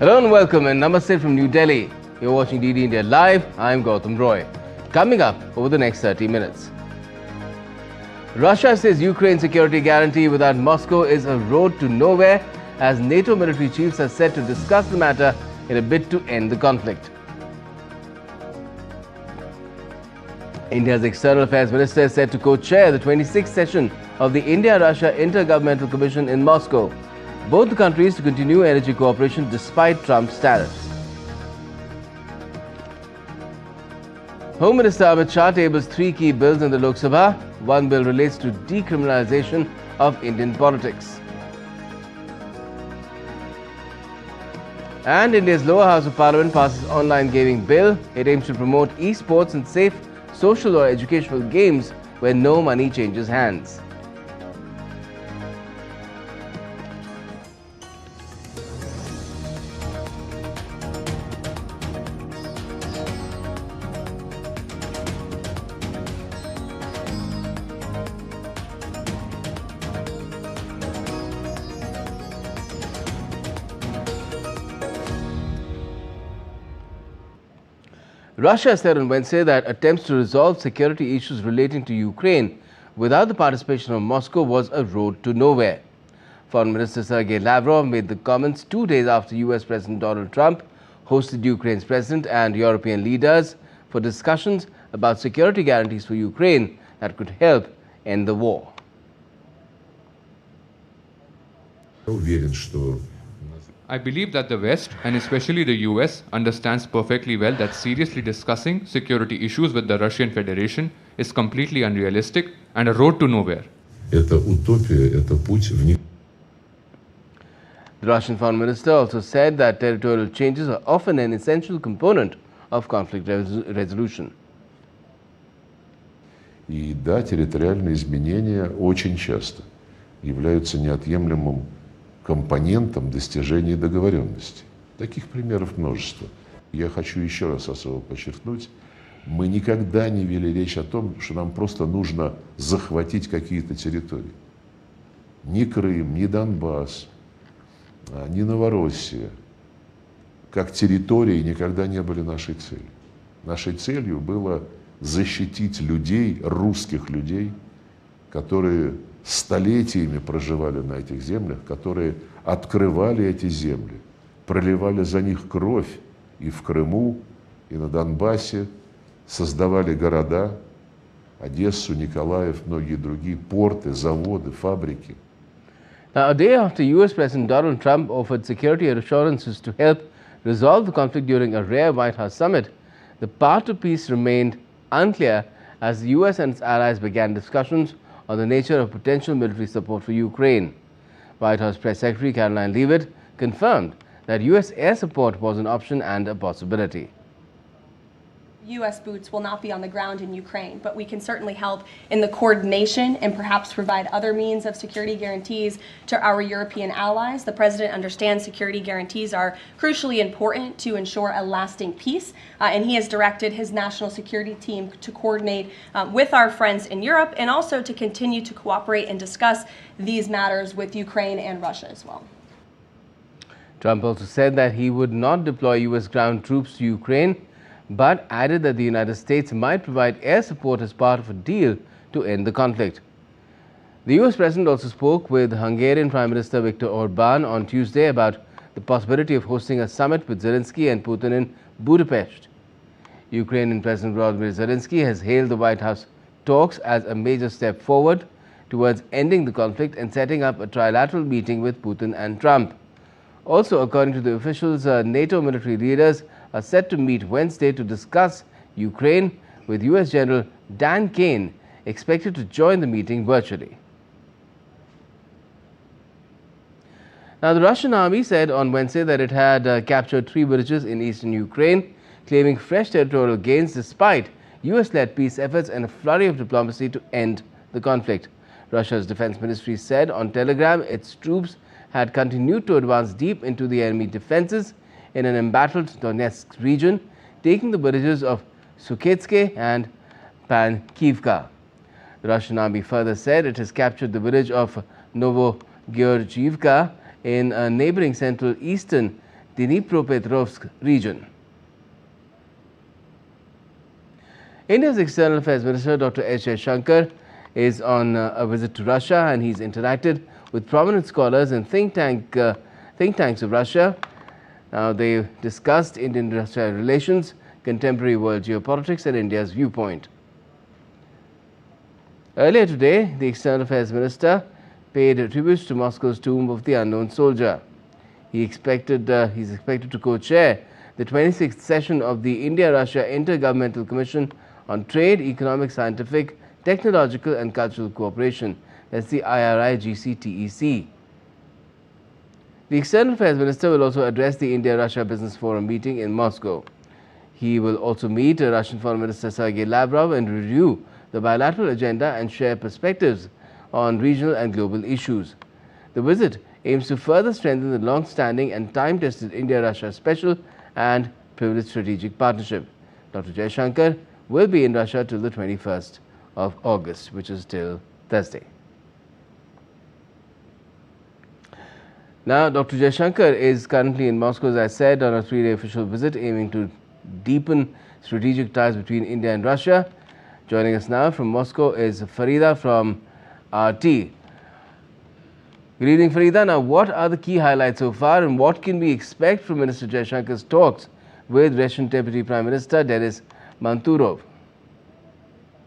Hello and welcome and namaste from New Delhi. You're watching DD India Live. I'm Gautam Roy. Coming up over the next 30 minutes. Russia says Ukraine security guarantee without Moscow is a road to nowhere, as NATO military chiefs are set to discuss the matter in a bid to end the conflict. India's External Affairs Minister is set to co-chair the 26th session of the India-Russia Intergovernmental Commission in Moscow. Both the countries to continue energy cooperation despite Trump's tariffs. Home Minister Amit Shah tables 3 key bills in the Lok Sabha. One bill relates to decriminalization of Indian politics. And India's lower house of parliament passes online gaming bill. It aims to promote esports and safe social or educational games where no money changes hands. Russia said on Wednesday that attempts to resolve security issues relating to Ukraine without the participation of Moscow was a road to nowhere. Foreign Minister Sergei Lavrov made the comments 2 days after US President Donald Trump hosted Ukraine's president and European leaders for discussions about security guarantees for Ukraine that could help end the war. I believe that the West, and especially the US, understands perfectly well that seriously discussing security issues with the Russian Federation is completely unrealistic and a road to nowhere. Это утопия, это путь в них. The Russian Foreign Minister also said that territorial changes are often an essential component of conflict resolution. И да, территориальные изменения очень часто являются неотъемлемым компонентом достижения договоренности. Таких примеров множество. Я хочу еще раз особо подчеркнуть, мы никогда не вели речь о том, что нам просто нужно захватить какие-то территории. Ни Крым, ни Донбасс, ни Новороссия, как территории, никогда не были нашей целью. Нашей целью было защитить людей, русских людей, которые столетиями проживали на этих землях, которые открывали эти земли, проливали за них кровь и в Крыму, и на Донбассе, создавали города, Одессу, Николаев, многие другие, порты, заводы, фабрики. Now, a day after US President Donald Trump offered security assurances to help resolve the conflict during a rare White House summit, the path to peace remained unclear as the US and its allies began discussions on the nature of potential military support for Ukraine. White House Press Secretary Caroline Leavitt confirmed that US air support was an option and a possibility. U.S. boots will not be on the ground in Ukraine, but we can certainly help in the coordination and perhaps provide other means of security guarantees to our European allies. The President understands security guarantees are crucially important to ensure a lasting peace, and he has directed his national security team to coordinate with our friends in Europe and also to continue to cooperate and discuss these matters with Ukraine and Russia as well. Trump also said that he would not deploy US ground troops to Ukraine, but added that the United States might provide air support as part of a deal to end the conflict. The US President also spoke with Hungarian Prime Minister Viktor Orbán on Tuesday about the possibility of hosting a summit with Zelensky and Putin in Budapest. Ukrainian President Volodymyr Zelensky has hailed the White House talks as a major step forward towards ending the conflict and setting up a trilateral meeting with Putin and Trump. Also, according to the officials, NATO military leaders are set to meet Wednesday to discuss Ukraine, with US General Dan Kane expected to join the meeting virtually. Now, the Russian army said on Wednesday that it had captured 3 villages in eastern Ukraine, claiming fresh territorial gains despite US-led peace efforts and a flurry of diplomacy to end the conflict. Russia's defense ministry said on Telegram its troops had continued to advance deep into the enemy defenses in an embattled Donetsk region, taking the villages of Suketske and Pankivka. The Russian army further said it has captured the village of Novogeorgievka in a neighboring central eastern Dnipropetrovsk region. India's External Affairs Minister Dr. S. Jaishankar is on a visit to Russia, and he's interacted with prominent scholars and think tanks of Russia. Now, they discussed Indian-Russia relations, contemporary world geopolitics, and India's viewpoint. Earlier today, the External Affairs Minister paid tributes to Moscow's Tomb of the Unknown Soldier. He's expected to co-chair the 26th session of the India-Russia Intergovernmental Commission on Trade, Economic, Scientific, Technological and Cultural Cooperation. That's the IRI-GCTEC. The External Affairs Minister will also address the India-Russia Business Forum meeting in Moscow. He will also meet Russian Foreign Minister Sergei Lavrov and review the bilateral agenda and share perspectives on regional and global issues. The visit aims to further strengthen the long-standing and time-tested India-Russia special and privileged strategic partnership. Dr. Jaishankar will be in Russia till the 21st of August, which is till Thursday. Now, Dr. Jaishankar is currently in Moscow, as I said, on a 3-day official visit aiming to deepen strategic ties between India and Russia. Joining us now from Moscow is Farida from RT. Good evening, Farida. Now, what are the key highlights so far, and what can we expect from Minister Jaishankar's talks with Russian Deputy Prime Minister Denis Manturov?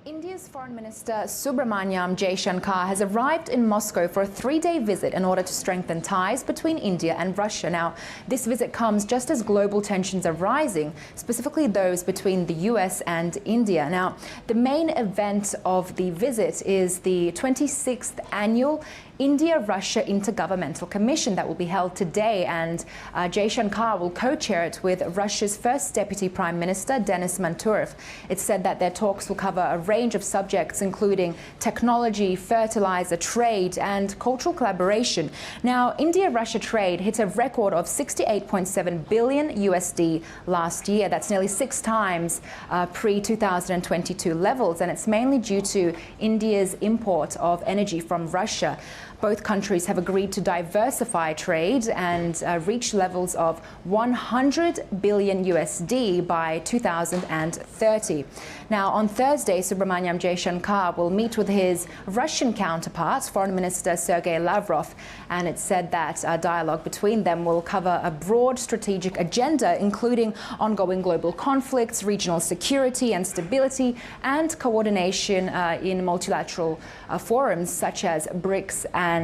India's Foreign Minister Subramanyam Jaishankar has arrived in Moscow for a 3-day visit in order to strengthen ties between India and Russia. Now, this visit comes just as global tensions are rising, specifically those between the US and India. Now, the main event of the visit is the 26th annual India-Russia Intergovernmental Commission that will be held today, and Jaishankar will co-chair it with Russia's first Deputy Prime Minister, Denis Manturov. It's said that their talks will cover a range of subjects, including technology, fertilizer, trade, and cultural collaboration. Now, India-Russia trade hit a record of 68.7 billion USD last year. That's nearly 6 times pre-2022 levels, and it's mainly due to India's import of energy from Russia. Both countries have agreed to diversify trade and reach levels of 100 billion USD by 2030. Now, on Thursday, Subramanyam Jaishankar will meet with his Russian counterpart, Foreign Minister Sergei Lavrov, and it's said that a dialogue between them will cover a broad strategic agenda, including ongoing global conflicts, regional security and stability, and coordination in multilateral forums such as BRICS and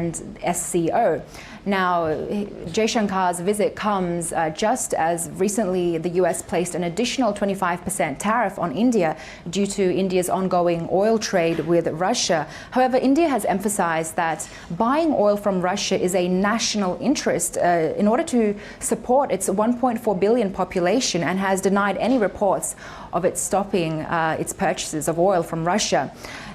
SCO. Now, Jaishankar's visit comes just as recently the US placed an additional 25% tariff on India due to India's ongoing oil trade with Russia. However, India has emphasized that buying oil from Russia is a national interest in order to support its 1.4 billion population, and has denied any reports of it stopping its purchases of oil from Russia.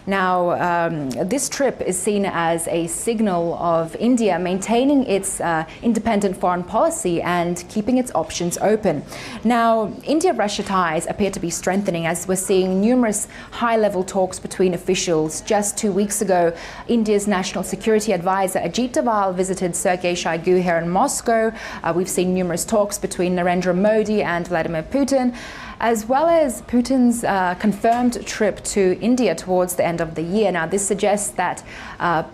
Now, this trip is seen as a signal of India maintaining its independent foreign policy and keeping its options open. Now, India-Russia ties appear to be strengthening, as we're seeing numerous high-level talks between officials. Just 2 weeks ago, India's National Security Advisor Ajit Doval visited Sergei Shoigu here in Moscow. We've seen numerous talks between Narendra Modi and Vladimir Putin, as well as Putin's confirmed trip to India towards the end of the year. Now, this suggests that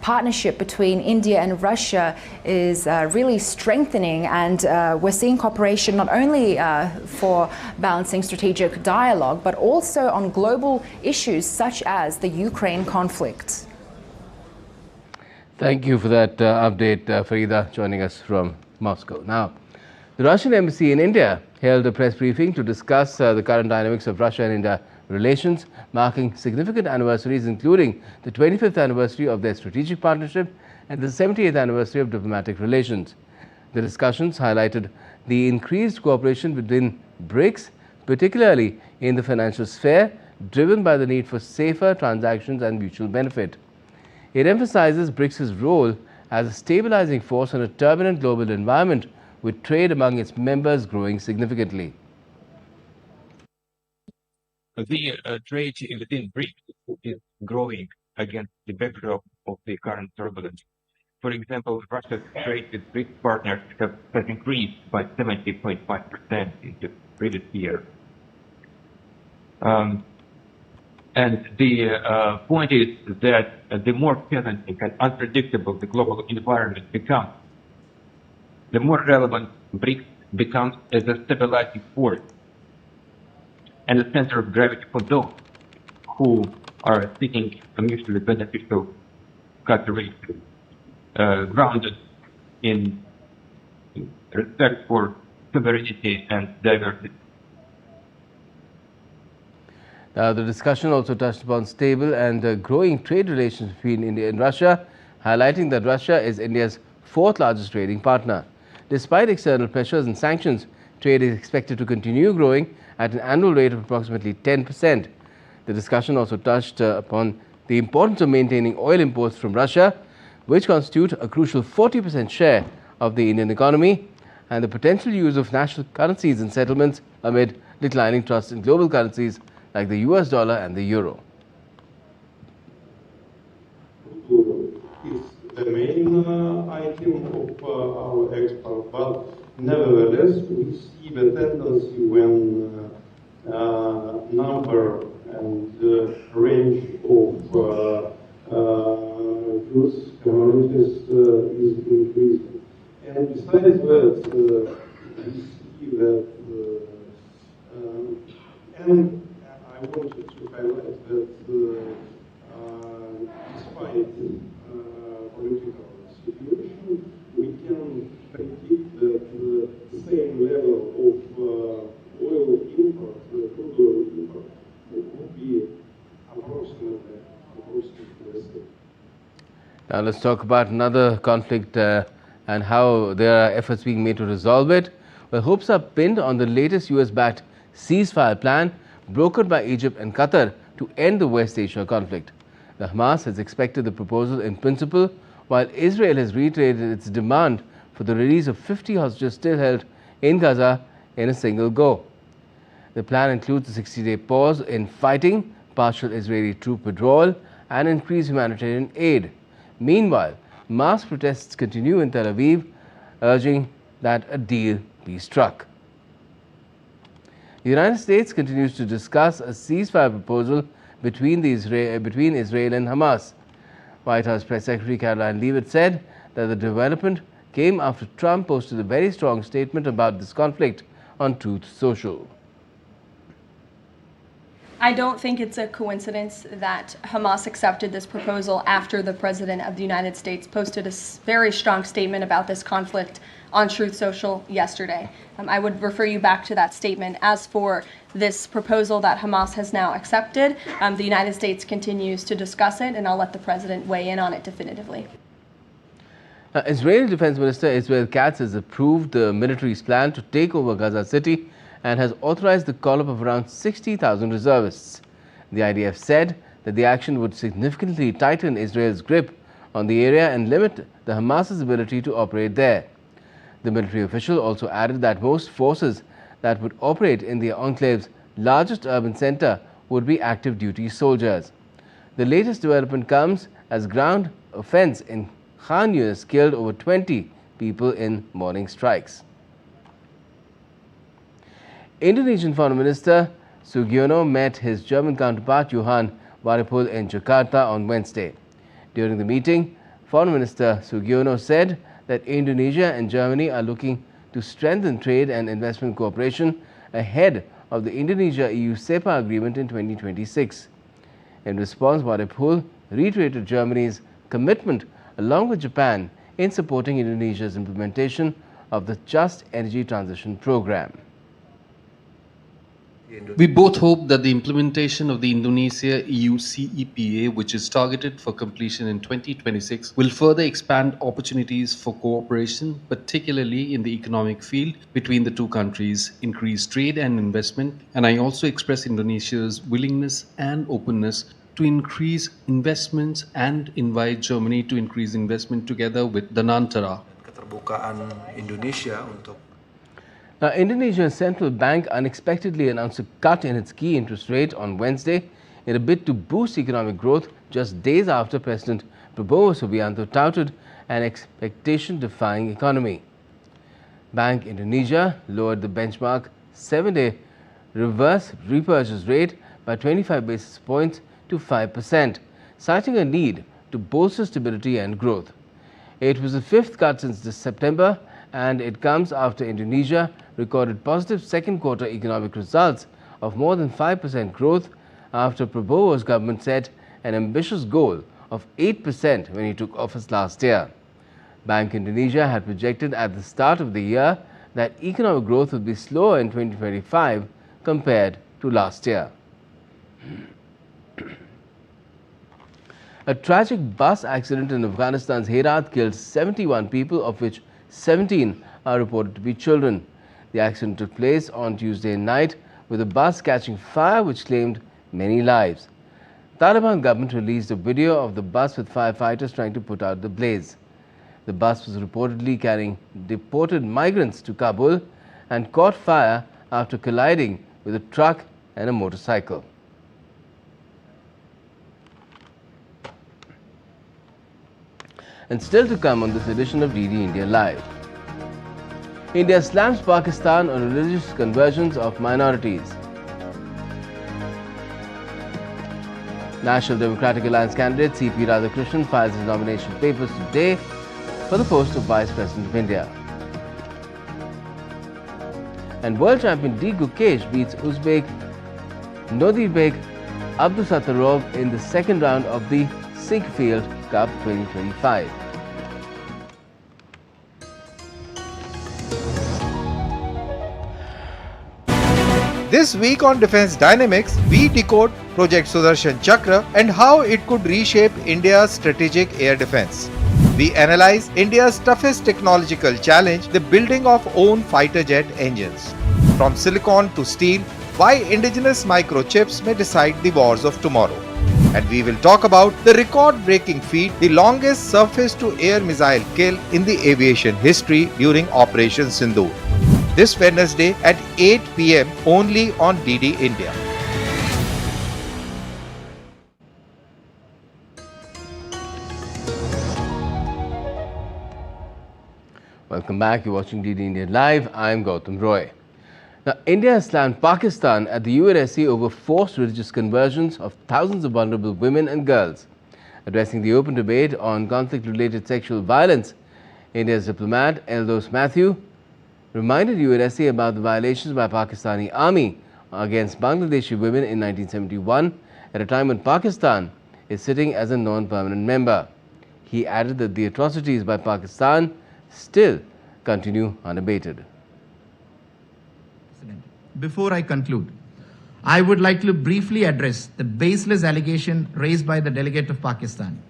partnership between India and Russia is really strengthening, and we're seeing cooperation not only for balancing strategic dialogue, but also on global issues such as the Ukraine conflict. Thank you for that update, Farida, joining us from Moscow. Now, the Russian embassy in India held a press briefing to discuss the current dynamics of Russia and India relations, marking significant anniversaries, including the 25th anniversary of their strategic partnership and the 70th anniversary of diplomatic relations. The discussions highlighted the increased cooperation within BRICS, particularly in the financial sphere, driven by the need for safer transactions and mutual benefit. It emphasizes BRICS' role as a stabilizing force in a turbulent global environment, with trade among its members growing significantly. The trade within BRICS is growing against the backdrop of the current turbulence. for example, Russia's trade with BRICS partners has increased by 70.5% in the previous year. And the point is that the more challenging and unpredictable the global environment becomes, the more relevant BRICS becomes as a stabilizing force and a center of gravity for those who are seeking a mutually beneficial cooperation, grounded in respect for sovereignty and diversity. Now, the discussion also touched upon stable and growing trade relations between India and Russia, highlighting that Russia is India's fourth largest trading partner. Despite external pressures and sanctions, trade is expected to continue growing at an annual rate of approximately 10%. The discussion also touched upon the importance of maintaining oil imports from Russia, which constitute a crucial 40% share of the Indian economy, and the potential use of national currencies in settlements amid declining trust in global currencies like the US dollar and the euro. Is the main item of our export, but nevertheless we see the tendency when number and range of goods, commodities is increasing. And besides that, we see that, and I wanted to highlight that despite political situation, we can predict that the same level of oil import, crude oil import, would be approximately the same. Now let's talk about another conflict and how there are efforts being made to resolve it. Well, hopes are pinned on the latest US-backed ceasefire plan brokered by Egypt and Qatar to end the West Asia conflict. The Hamas has expected the proposal in principle, while Israel has reiterated its demand for the release of 50 hostages still held in Gaza in a single go. The plan includes a 60-day pause in fighting, partial Israeli troop withdrawal, and increased humanitarian aid. Meanwhile, mass protests continue in Tel Aviv, urging that a deal be struck. The United States continues to discuss a ceasefire proposal between Israel and Hamas. White House Press Secretary Caroline Leavitt said that the development came after Trump posted a very strong statement about this conflict on Truth Social. I don't think it's a coincidence that Hamas accepted this proposal after the President of the United States posted a very strong statement about this conflict on Truth Social yesterday. I would refer you back to that statement. As for this proposal that Hamas has now accepted, the United States continues to discuss it, and I'll let the President weigh in on it definitively. Israeli Defense Minister Israel Katz has approved the military's plan to take over Gaza City and has authorized the call-up of around 60,000 reservists. The IDF said that the action would significantly tighten Israel's grip on the area and limit the Hamas's ability to operate there. The military official also added that most forces that would operate in the enclave's largest urban center would be active duty soldiers. The latest development comes as ground offense in Khan Yunis killed over 20 people in morning strikes. Indonesian Foreign Minister Sugiono met his German counterpart Johan Warephul in Jakarta on Wednesday. During the meeting, Foreign Minister Sugiono said that Indonesia and Germany are looking to strengthen trade and investment cooperation ahead of the Indonesia-EU CEPA agreement in 2026. In response, Warephul reiterated Germany's commitment along with Japan in supporting Indonesia's implementation of the Just Energy Transition Program. We both hope that the implementation of the Indonesia-EU CEPA, which is targeted for completion in 2026, will further expand opportunities for cooperation, particularly in the economic field between the two countries, increase trade and investment, and I also express Indonesia's willingness and openness to increase investments and invite Germany to increase investment together with Danantara. Keterbukaan Indonesia untuk Now, Indonesia's central bank unexpectedly announced a cut in its key interest rate on Wednesday in a bid to boost economic growth just days after President Prabowo Subianto touted an expectation-defying economy. Bank Indonesia lowered the benchmark 7-day reverse repurchase rate by 25 basis points to 5%, citing a need to bolster stability and growth. It was the 5th cut since this September, and it comes after Indonesia recorded positive second-quarter economic results of more than 5% growth after Prabowo's government set an ambitious goal of 8% when he took office last year. Bank Indonesia had projected at the start of the year that economic growth would be slower in 2025 compared to last year. A tragic bus accident in Afghanistan's Herat killed 71 people, of which 17 are reported to be children. The accident took place on Tuesday night, with a bus catching fire which claimed many lives. The Taliban government released a video of the bus with firefighters trying to put out the blaze. The bus was reportedly carrying deported migrants to Kabul and caught fire after colliding with a truck and a motorcycle. And still to come on this edition of DD India Live. India slams Pakistan on religious conversions of minorities. National Democratic Alliance candidate C.P. Radhakrishnan files his nomination papers today for the post of Vice President of India. And world champion D. Gukesh beats Uzbek Nodirbek Abdusattorov in the second round of the Sinkfield Cup 2025. This week on Defence Dynamics, we decode Project Sudarshan Chakra and how it could reshape India's strategic air defence. We analyse India's toughest technological challenge, the building of own fighter jet engines. From silicon to steel, why indigenous microchips may decide the wars of tomorrow. And we will talk about the record-breaking feat, the longest surface-to-air missile kill in the aviation history during Operation Sindoor. This Wednesday at 8 p.m. only on DD India. Welcome back. You're watching DD India Live. I'm Gautam Roy. Now, India has slammed Pakistan at the UNSC over forced religious conversions of thousands of vulnerable women and girls. Addressing the open debate on conflict-related sexual violence, India's diplomat Eldos Matthew reminded UNSC about the violations by Pakistani army against Bangladeshi women in 1971 at a time when Pakistan is sitting as a non-permanent member. He added that the atrocities by Pakistan still continue unabated. Before I conclude, I would like to briefly address the baseless allegation raised by the delegate of Pakistan.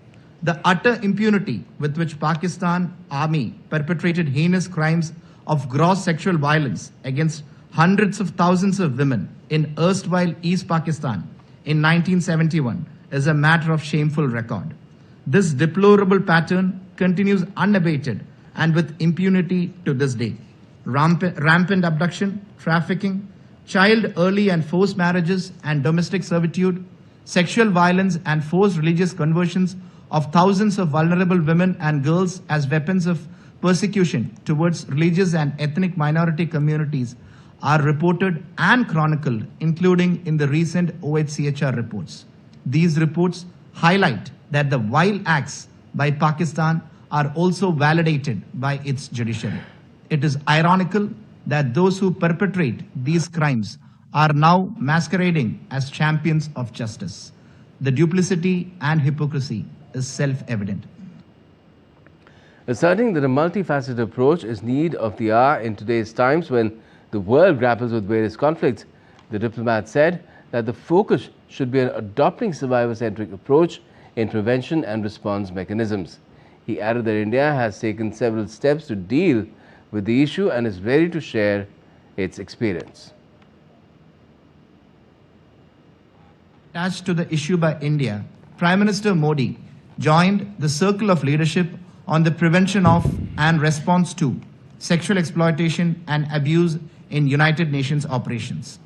The utter impunity with which Pakistan army perpetrated heinous crimes of gross sexual violence against hundreds of thousands of women in erstwhile East Pakistan in 1971 is a matter of shameful record. This deplorable pattern continues unabated and with impunity to this day. Rampant abduction, trafficking, child early and forced marriages and domestic servitude, sexual violence and forced religious conversions of thousands of vulnerable women and girls as weapons of persecution towards religious and ethnic minority communities are reported and chronicled, including in the recent OHCHR reports. These reports highlight that the vile acts by Pakistan are also validated by its judiciary. It is ironical that those who perpetrate these crimes are now masquerading as champions of justice. The duplicity and hypocrisy is self-evident. Asserting that a multifaceted approach is need of the hour in today's times when the world grapples with various conflicts, the diplomat said that the focus should be on adopting survivor-centric approach in prevention and response mechanisms. He added that India has taken several steps to deal with the issue and is ready to share its experience. Attached to the issue by India, Prime Minister Modi joined the Circle of Leadership on the prevention of and response to sexual exploitation and abuse in United Nations operations.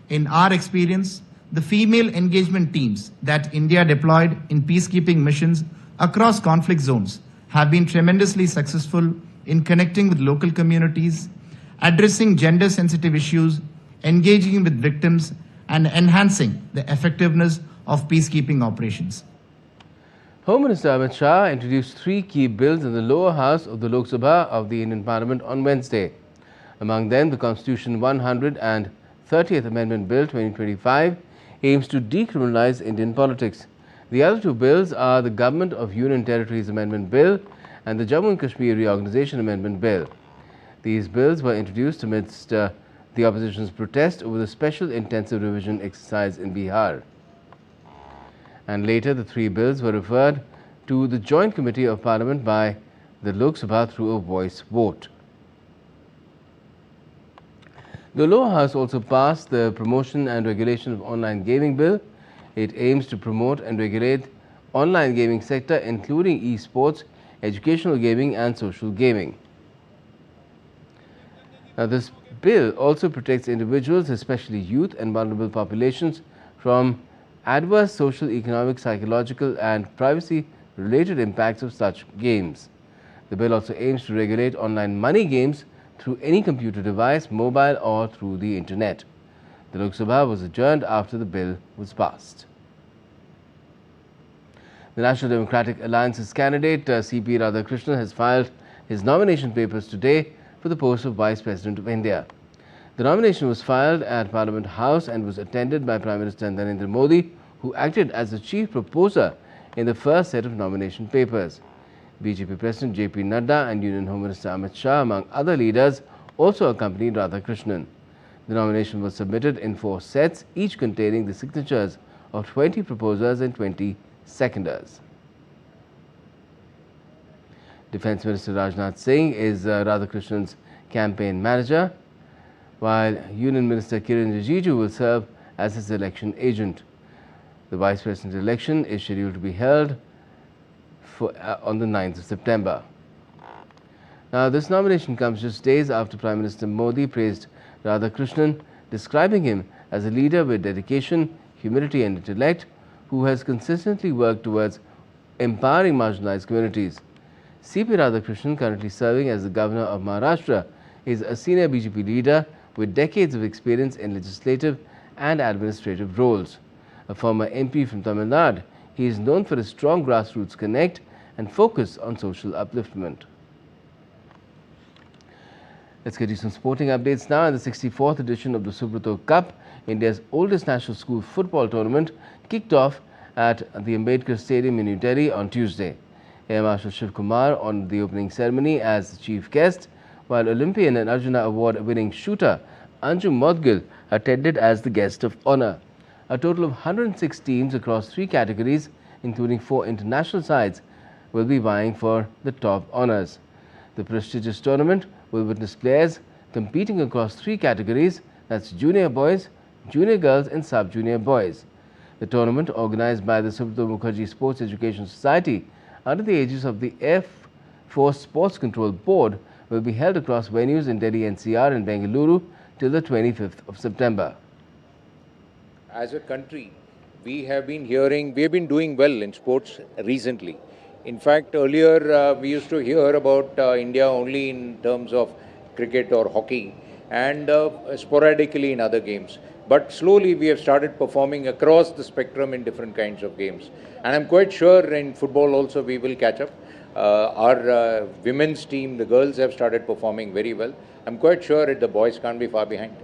In our experience, the female engagement teams that India deployed in peacekeeping missions across conflict zones have been tremendously successful in connecting with local communities, addressing gender-sensitive issues, engaging with victims, and enhancing the effectiveness of peacekeeping operations. Home Minister Amit Shah introduced 3 key bills in the lower house of the Lok Sabha of the Indian Parliament on Wednesday. Among them, the Constitution 130th Amendment Bill 2025 aims to decriminalize Indian politics. The other 2 bills are the Government of Union Territories Amendment Bill and the Jammu and Kashmir Reorganization Amendment Bill. These bills were introduced amidst the opposition's protest over the special intensive revision exercise in Bihar. And later, the 3 bills were referred to the Joint Committee of Parliament by the Lok Sabha through a voice vote. The lower house also passed the Promotion and Regulation of Online Gaming Bill. It aims to promote and regulate online gaming sector, including e-sports, educational gaming and social gaming. Now, this bill also protects individuals, especially youth and vulnerable populations, from adverse social, economic, psychological and privacy-related impacts of such games. The bill also aims to regulate online money games through any computer device, mobile or through the internet. The Lok Sabha was adjourned after the bill was passed. The National Democratic Alliance's candidate C.P. Radhakrishnan has filed his nomination papers today for the post of Vice President of India. The nomination was filed at Parliament House and was attended by Prime Minister Narendra Modi, who acted as the chief proposer in the first set of nomination papers. BJP President J.P. Nadda and Union Home Minister Amit Shah, among other leaders, also accompanied Radhakrishnan. The nomination was submitted in 4 sets, each containing the signatures of 20 proposers and 20 seconders. Defence Minister Rajnath Singh is Radhakrishnan's campaign manager, while Union Minister Kiran Rijiju will serve as his election agent. The Vice President election is scheduled to be held on the 9th of September. Now, this nomination comes just days after Prime Minister Modi praised Radhakrishnan, describing him as a leader with dedication, humility and intellect, who has consistently worked towards empowering marginalized communities. C.P. Radhakrishnan, currently serving as the Governor of Maharashtra, is a senior BJP leader with decades of experience in legislative and administrative roles. A former MP from Tamil Nadu, he is known for his strong grassroots connect and focus on social upliftment. Let's get you some sporting updates now. In the 64th edition of the Subrato Cup, India's oldest national school football tournament kicked off at the Ambedkar Stadium in New Delhi on Tuesday. Air Marshal Shiv Kumar on the opening ceremony as the chief guest, while Olympian and Arjuna Award-winning shooter Anjum Modgil attended as the guest of honour. A total of 106 teams across 3 categories, including 4 international sides, will be vying for the top honours. The prestigious tournament will witness players competing across 3 categories, that's junior boys, junior girls and sub-junior boys. The tournament, organised by the Subrata Mukherjee Sports Education Society under the aegis of the Air Force Sports Control Board, will be held across venues in Delhi NCR and Bengaluru till the 25th of September. As a country, we have been doing well in sports recently. In fact, earlier we used to hear about India only in terms of cricket or hockey and sporadically in other games. But slowly we have started performing across the spectrum in different kinds of games. And I'm quite sure in football also we will catch up. Our women's team, the girls, have started performing very well. I'm quite sure that the boys can't be far behind.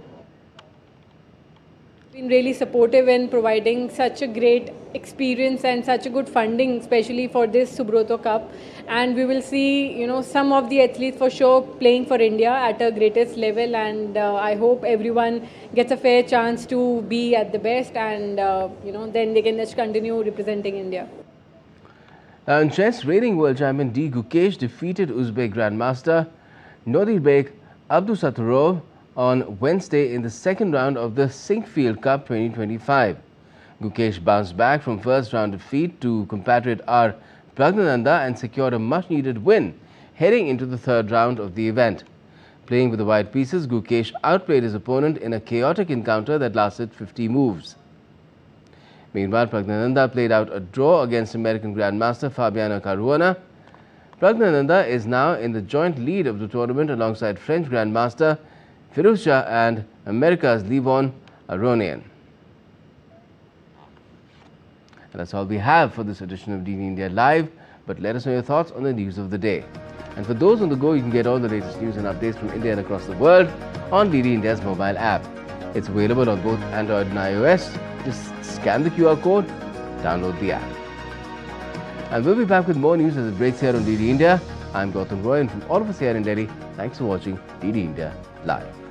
Been really supportive in providing such a great experience and such a good funding, especially for this Subrata Cup. And we will see, some of the athletes for sure playing for India at a greatest level. And I hope everyone gets a fair chance to be at the best, and then they can just continue representing India. In chess, reigning world champion D. Gukesh defeated Uzbek Grandmaster Nodirbek Abdusattorov on Wednesday in the second round of the Sinquefield Cup 2025. Gukesh bounced back from first round defeat to compatriot R. Pragnananda and secured a much-needed win heading into the third round of the event. Playing with the white pieces, Gukesh outplayed his opponent in a chaotic encounter that lasted 50 moves. Meanwhile, Praggnanandhaa played out a draw against American Grandmaster Fabiano Caruana. Praggnanandhaa is now in the joint lead of the tournament alongside French Grandmaster Firouzja and America's Levon Aronian. And that's all we have for this edition of DD India Live, but let us know your thoughts on the news of the day. And for those on the go, you can get all the latest news and updates from India and across the world on DD India's mobile app. It's available on both Android and iOS. Just scan the QR code, download the app. And we'll be back with more news as it breaks here on DD India. I'm Gautam Roy, and from all of us here in Delhi, thanks for watching DD India Live.